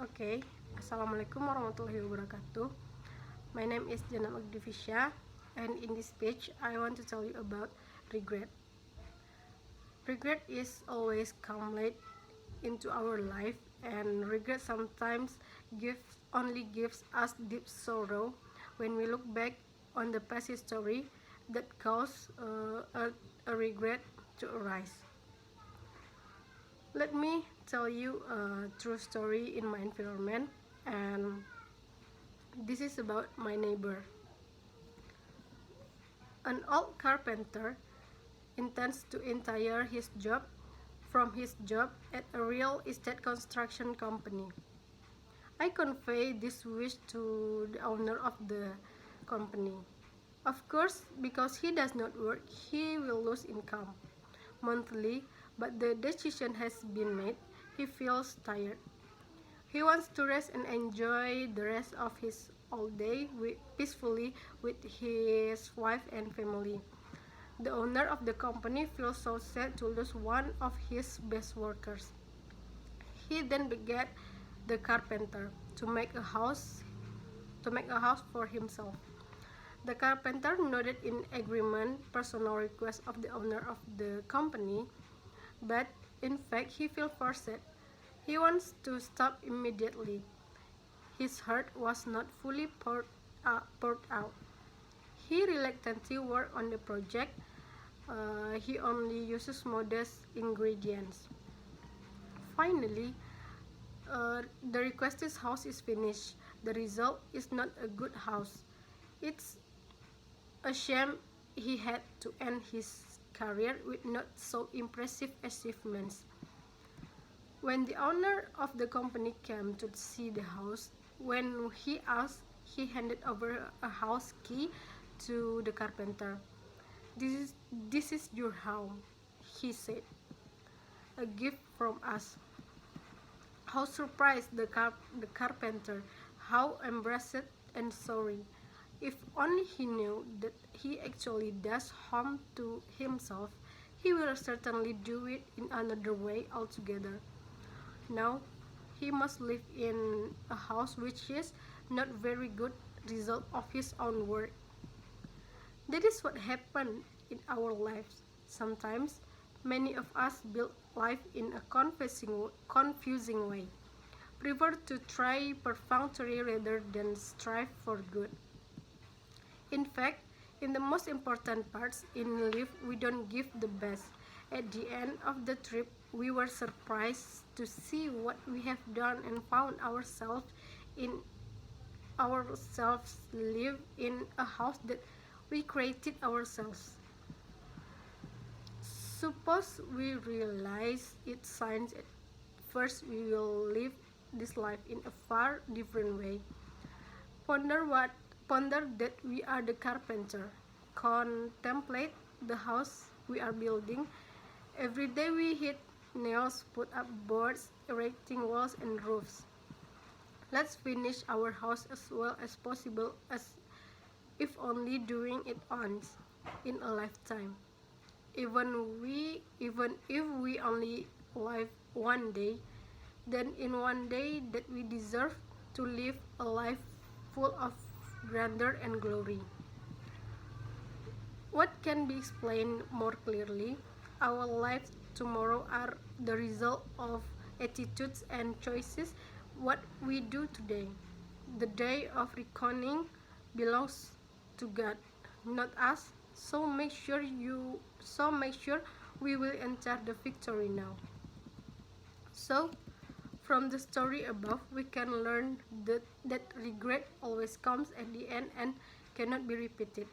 Okay, Assalamualaikum warahmatullahi wabarakatuh. My name is Jenap Fisya, and in this page, I want to tell you about regret. Regret is always come late into our life, and regret sometimes only gives us deep sorrow when we look back on the past history that caused a regret to arise. Let me tell you a true story in my environment, and this is about my neighbor. An old carpenter intends to retire from his job at a real estate construction company. I convey this wish to the owner of the company. Of course, because he does not work, he will lose income monthly, but the decision has been made. He feels tired. He wants to rest and enjoy the rest of his old day peacefully with his wife and family. The owner of the company feels so sad to lose one of his best workers. He then began the carpenter to make a house for himself. The carpenter nodded in agreement personal request of the owner of the company, but in fact he feels forced. He wants to stop immediately. His heart was not fully poured out. He reluctantly worked on the project. He only uses modest ingredients. Finally, the requested house is finished. The result is not a good house. It's a shame he had to end his career with not so impressive achievements. When the owner of the company came to see the house, when he asked, he handed over a house key to the carpenter. This is your home," he said, "a gift from us." How surprised the carpenter, how embarrassed and sorry. If only he knew that he actually does harm to himself, he will certainly do it in another way altogether. Now, he must live in a house which is not very good result of his own work. That is what happened in our lives. Sometimes, many of us build life in a confusing way. Prefer to try perfunctory rather than strive for good. In fact, in the most important parts in life, we don't give the best. At the end of the trip, we were surprised to see what we have done and found ourselves live in a house that we created ourselves. Suppose we realize it signs at first we will live this life in a far different way. Ponder that we are the carpenter. Contemplate the house we are building. Every day we hit nails, put up boards, erecting walls and roofs. Let's finish our house as well as possible, as if only doing it once in a lifetime. Even if we only live one day, then in one day that we deserve to live a life full of grandeur and glory. What can be explained more clearly? Our lives tomorrow are the result of attitudes and choices what we do today. The day of reckoning belongs to God, not us. So make sure we will enter the victory now. So, from the story above, we can learn that regret always comes at the end and cannot be repeated.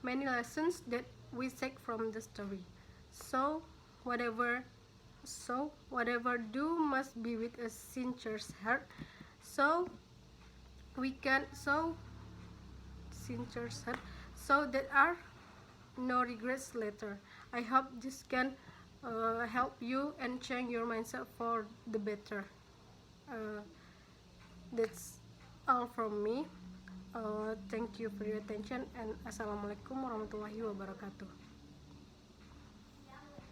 Many lessons that we take from the story. So, whatever do must be with a sincere heart. So there are no regrets later. I hope this can help you and change your mindset for the better. That's all from me. Thank you for your attention, and assalamualaikum warahmatullahi wabarakatuh.